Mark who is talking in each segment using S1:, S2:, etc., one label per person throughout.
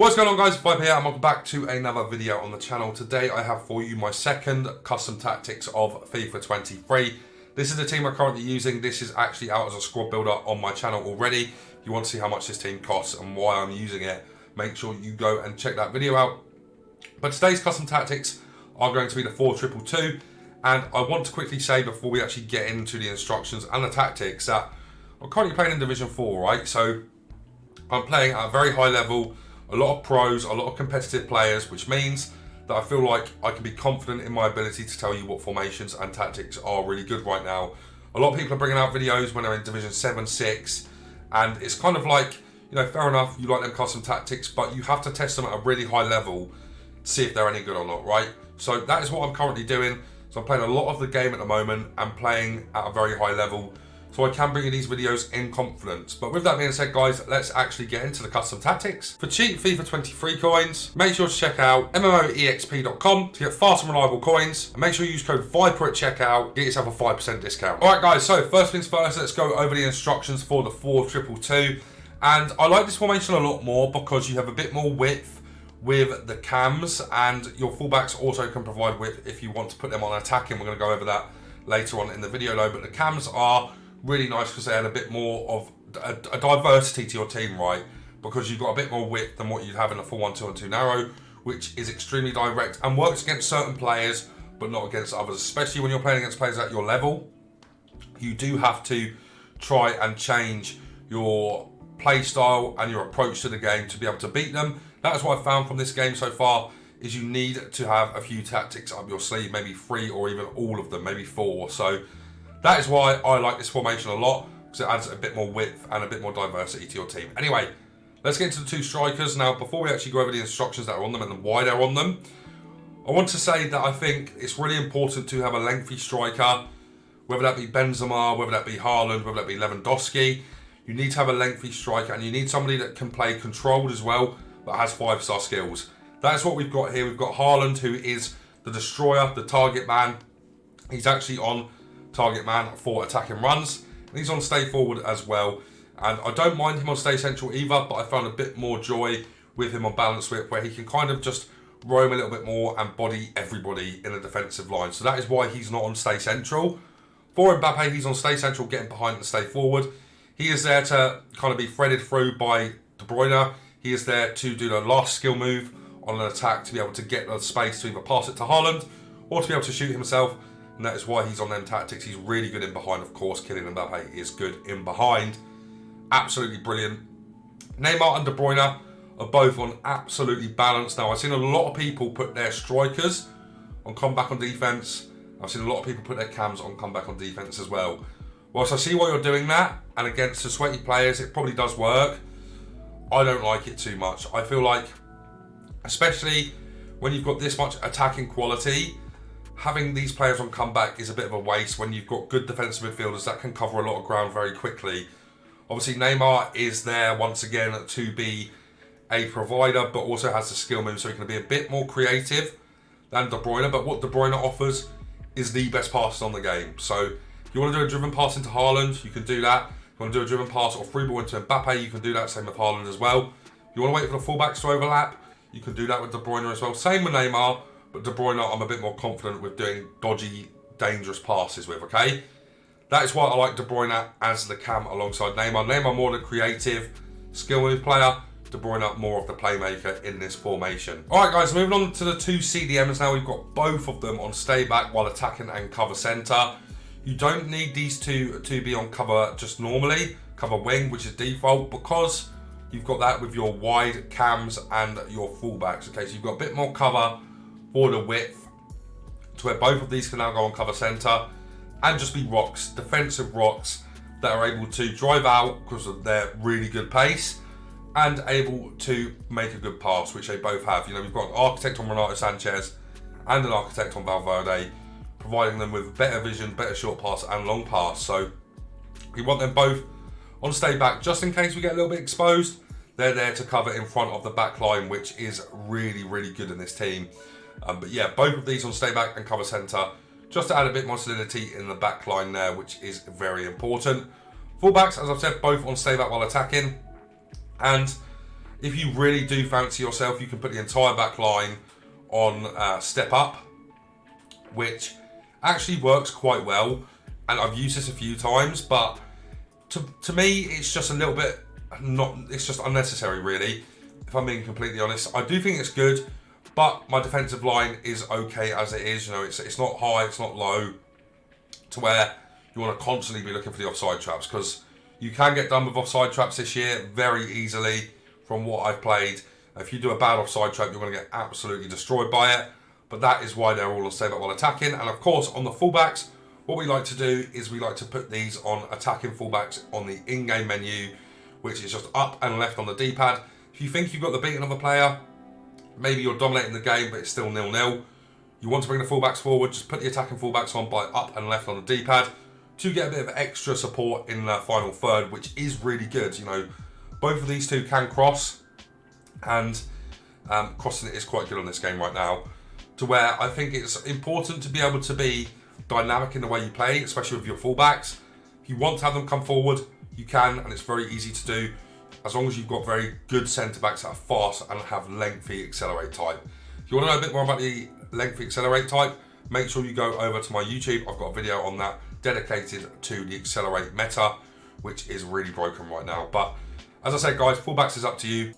S1: What's going on, guys? Fifa here and welcome back to another video on the channel. Today I have for you my second custom tactics of FIFA 23. This is the team I'm currently using. This is actually out as a squad builder on my channel already. If you want to see how much this team costs and why I'm using it, make sure you go and check that video out. But today's custom tactics are going to be the 4-2-2, and I want to quickly say before we actually get into the instructions and the tactics that I'm currently playing in Division 4, right? So I'm playing at a very high level, a lot of pros, a lot of competitive players, which means that I feel like I can be confident in my ability to tell you what formations and tactics are really good right now. A lot of people are bringing out videos when they're in Division 7, 6, and it's kind of like, you know, fair enough, you like them custom tactics, but you have to test them at a really high level to see if they're any good or not, right? So that is what I'm currently doing. So I'm playing a lot of the game at the moment and playing at a very high level, so I can bring you these videos in confidence. But with that being said, guys, let's actually get into the custom tactics. For cheap FIFA 23 coins, make sure to check out MMOEXP.com to get fast and reliable coins. And make sure you use code VIPER at checkout, get yourself a 5% discount. Alright guys, so first things first, let's go over the instructions for the 4-2-2. And I like this formation a lot more because you have a bit more width with the cams, and your fullbacks also can provide width if you want to put them on attacking. We're going to go over that later on in the video though, but the cams are really nice because they add a bit more of a diversity to your team, right? Because you've got a bit more width than what you'd have in a 4-1-2-1-2 narrow, which is extremely direct and works against certain players but not against others, especially when you're playing against players at your level. You do have to try and change your play style and your approach to the game to be able to beat them. That's what I've found from this game so far, is you need to have a few tactics up your sleeve, maybe 3 or even all of them, maybe 4. So that is why I like this formation a lot, because it adds a bit more width and a bit more diversity to your team. Anyway, let's get into the 2 strikers. Now, before we actually go over the instructions that are on them and why they're on them, I want to say that I think it's really important to have a lengthy striker, whether that be Benzema, whether that be Haaland, whether that be Lewandowski. You need to have a lengthy striker, and you need somebody that can play controlled as well, but has 5-star skills. That's what we've got here. We've got Haaland, who is the destroyer, the target man. He's actually on target man for attacking runs, and he's on stay forward as well. And I don't mind him on stay central either, but I found a bit more joy with him on balance whip, where he can kind of just roam a little bit more and body everybody in a defensive line. So that is why he's not on stay central. For Mbappe, he's on stay central, getting behind and stay forward. He is there to kind of be threaded through by De Bruyne. He is there to do the last skill move on an attack, to be able to get the space to either pass it to Haaland or to be able to shoot himself. And that is why he's on them tactics. He's really good in behind, of course. Kylian Mbappe is good in behind. Absolutely brilliant. Neymar and De Bruyne are both on absolutely balance. Now, I've seen a lot of people put their strikers on comeback on defence. I've seen a lot of people put their cams on comeback on defence as well. Whilst I see why you're doing that, and against the sweaty players, it probably does work, I don't like it too much. I feel like, especially when you've got this much attacking quality, having these players on comeback is a bit of a waste when you've got good defensive midfielders that can cover a lot of ground very quickly. Obviously, Neymar is there once again to be a provider, but also has the skill move, so he can be a bit more creative than De Bruyne. But what De Bruyne offers is the best passes on the game. So if you want to do a driven pass into Haaland, you can do that. If you want to do a driven pass or free ball into Mbappe, you can do that. Same with Haaland as well. If you want to wait for the fullbacks to overlap, you can do that with De Bruyne as well. Same with Neymar. But De Bruyne, I'm a bit more confident with doing dodgy, dangerous passes with, okay? That is why I like De Bruyne as the cam alongside Neymar. Neymar more the creative, skill move player. De Bruyne more of the playmaker in this formation. All right, guys, moving on to the 2 CDMs now. We've got both of them on stay back while attacking and cover centre. You don't need these two to be on cover just normally, cover wing, which is default, because you've got that with your wide cams and your fullbacks. Okay, so you've got a bit more cover for the width, to where both of these can now go on cover centre and just be rocks, defensive rocks that are able to drive out because of their really good pace and able to make a good pass, which they both have. You know, we've got an architect on Renato Sanchez and an architect on Valverde, providing them with better vision, better short pass and long pass. So we want them both on stay back just in case we get a little bit exposed. They're there to cover in front of the back line, which is really, really good in this team. But yeah, both of these on stay back and cover centre, just to add a bit more solidity in the back line there, which is very important. Fullbacks, as I've said, both on stay back while attacking. And If you really do fancy yourself, you can put the entire back line on step up, which actually works quite well. And I've used this a few times, but to me, it's just a little bit it's just unnecessary, really, if I'm being completely honest. I do think it's good, but my defensive line is okay as it is. You know, it's not high, it's not low, to where you want to constantly be looking for the offside traps, because you can get done with offside traps this year very easily from what I've played. If you do a bad offside trap, you're going to get absolutely destroyed by it. But that is why they're all on save up while attacking. And of course, on the fullbacks, what we like to do is we like to put these on attacking fullbacks on the in-game menu, which is just up and left on the D-pad. If you think you've got the beating of a player, maybe you're dominating the game, but it's still 0-0. You want to bring the fullbacks forward, just put the attacking fullbacks on by up and left on the D-pad to get a bit of extra support in the final third, which is really good. You know, both of these two can cross, and crossing it is quite good on this game right now, to where I think it's important to be able to be dynamic in the way you play, especially with your fullbacks. If you want to have them come forward, you can, and it's very easy to do, as long as you've got very good centre-backs that are fast and have lengthy accelerate type. If you want to know a bit more about the lengthy accelerate type, make sure you go over to my YouTube. I've got a video on that dedicated to the accelerate meta, which is really broken right now. But as I said, guys, fullbacks is up to you.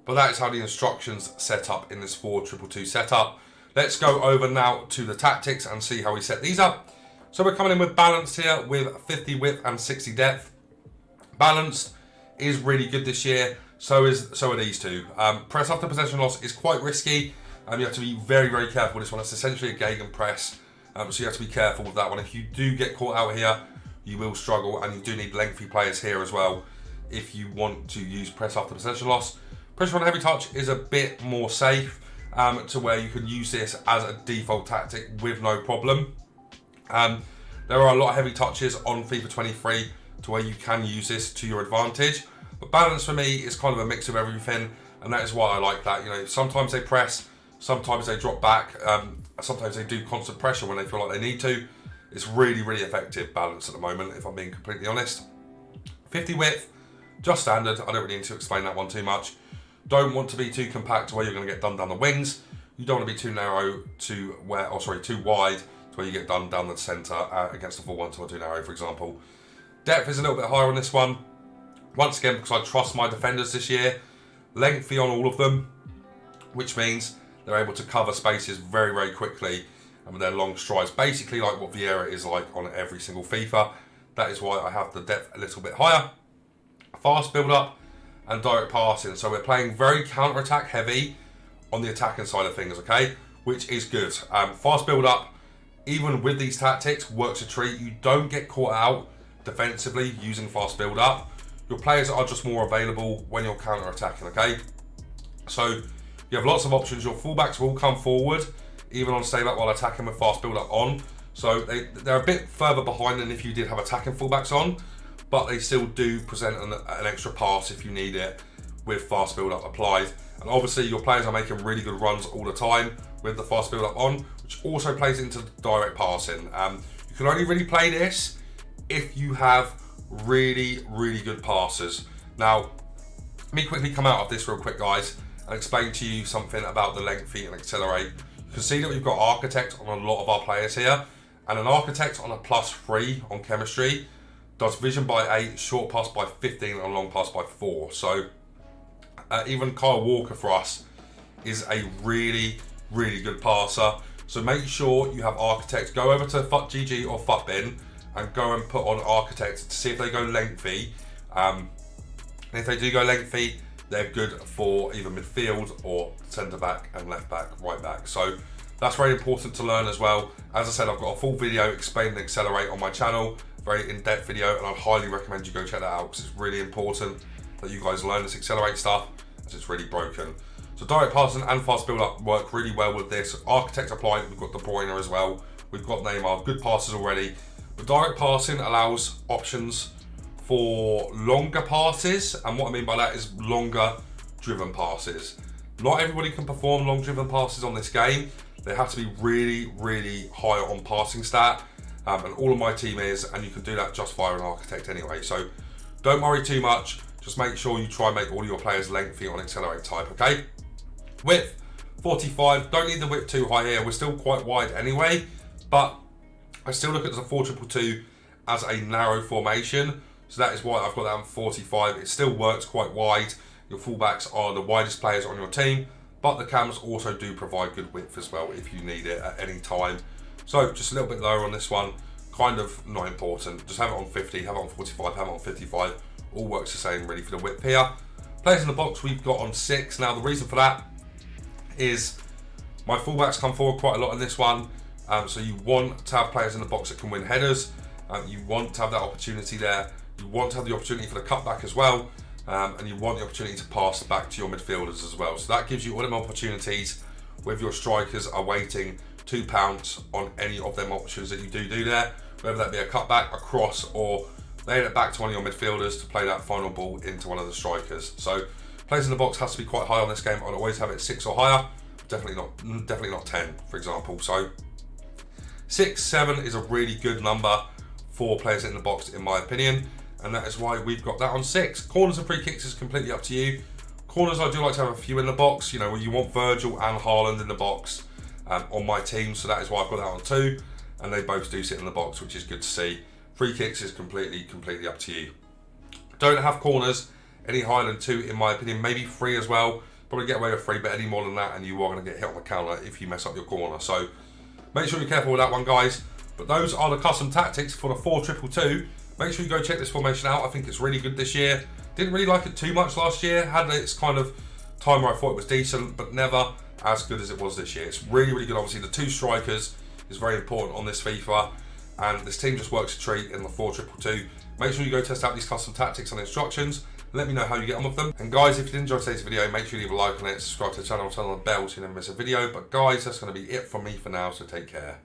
S1: But that is how the instructions set up in this 4-2-2 setup. Let's go over now to the tactics and see how we set these up. So we're coming in with balanced here with 50 width and 60 depth. Balanced is really good this year. So are these two. Press after possession loss is quite risky. You have to be very, very careful with this one. It's essentially a Gegen press. So you have to be careful with that one. If you do get caught out here, you will struggle, and you do need lengthy players here as well if you want to use press after possession loss. Pressure on heavy touch is a bit more safe, to where you can use this as a default tactic with no problem. There are a lot of heavy touches on FIFA 23 to where you can use this to your advantage. But balance for me is kind of a mix of everything, and that is why I like that. You know, sometimes they press, sometimes they drop back, sometimes they do constant pressure when they feel like they need to. It's really, really effective balance at the moment, if I'm being completely honest. 50 width, just standard. I don't really need to explain that one too much. Don't want to be too compact to where you're going to get done down the wings. You don't want to be too narrow too wide to where you get done down the centre against a full 1-2 narrow, for example. Depth is a little bit higher on this one. Once again, because I trust my defenders this year. Lengthy on all of them, which means they're able to cover spaces very, very quickly and with their long strides, basically like what Vieira is like on every single FIFA. That is why I have the depth a little bit higher. Fast build-up and direct passing. So we're playing very counter-attack heavy on the attacking side of things, okay? Which is good. Fast build-up, even with these tactics, works a treat. You don't get caught out defensively using fast build-up. Your players are just more available when you're counter-attacking, okay? So you have lots of options. Your fullbacks will come forward, even on stay back while attacking with fast build-up on. So they're a bit further behind than if you did have attacking fullbacks on, but they still do present an extra pass if you need it with fast build-up applied. And obviously your players are making really good runs all the time with the fast build-up on, which also plays into direct passing. You can only really play this if you have really, really good passes. Now, let me quickly come out of this real quick, guys, and explain to you something about the lengthy and accelerate. You can see that we've got Architect on a lot of our players here, and an Architect on a +3 on chemistry does vision by 8, short pass by 15, and long pass by 4. So even Kyle Walker for us is a really, really good passer. So make sure you have Architect. Go over to FUTGG or FUTBin and go and put on Architect to see if they go lengthy. And if they do go lengthy, they're good for either midfield or centre back and left back, right back. So that's very important to learn as well. As I said, I've got a full video explaining Accelerate on my channel, very in-depth video, and I'd highly recommend you go check that out because it's really important that you guys learn this Accelerate stuff as it's really broken. So direct passing and fast build-up work really well with this. Architect applied, we've got De Bruyne as well. We've got Neymar, good passes already. But direct passing allows options for longer passes, and what I mean by that is longer driven passes. Not everybody can perform long driven passes on this game. They have to be really, really high on passing stat, and all of my team is, and you can do that just via an Architect anyway. So don't worry too much. just make sure you try and make all your players lengthy on accelerate type, okay? Width, 45. Don't need the width too high here. We're still quite wide anyway, but I still look at the 4-2-2 as a narrow formation. So that is why I've got that on 45. It still works quite wide. Your fullbacks are the widest players on your team, but the cams also do provide good width as well if you need it at any time. So just a little bit lower on this one, kind of not important. Just have it on 50, have it on 45, have it on 55. All works the same really for the width here. Players in the box we've got on 6. Now the reason for that is my fullbacks come forward quite a lot in this one. So you want to have players in the box that can win headers. You want to have that opportunity there. You want to have the opportunity for the cutback as well. And you want the opportunity to pass back to your midfielders as well. So that gives you all them opportunities with your strikers are waiting to pounce on any of them options that you do there, whether that be a cutback, a cross, or laying it back to one of your midfielders to play that final ball into one of the strikers. So players in the box has to be quite high on this game. I'd always have it 6 or higher. Definitely not 10, for example. So 6, 7 is a really good number for players in the box, in my opinion, and that is why we've got that on 6. Corners and free kicks is completely up to you. Corners, I do like to have a few in the box. You know, you want Virgil and Haaland in the box on my team, so that is why I've got that on 2, and they both do sit in the box, which is good to see. Free kicks is completely up to you. Don't have corners any higher than 2, in my opinion. Maybe 3 as well. Probably get away with 3, but any more than that, and you are going to get hit on the counter if you mess up your corner. So make sure you're careful with that one, guys. But those are the custom tactics for the 4-2-2. Make sure you go check this formation out. I think it's really good this year. Didn't really like it too much last year. Had its kind of time where I thought it was decent, but never as good as it was this year. It's really good. Obviously, the 2 strikers is very important on this FIFA, and this team just works a treat in the 4-2-2. Make sure you go test out these custom tactics and instructions. Let me know how you get on with them. And guys, if you did enjoy today's video, make sure you leave a like on it, subscribe to the channel, turn on the bell so you never miss a video. But guys, that's going to be it from me for now, so take care.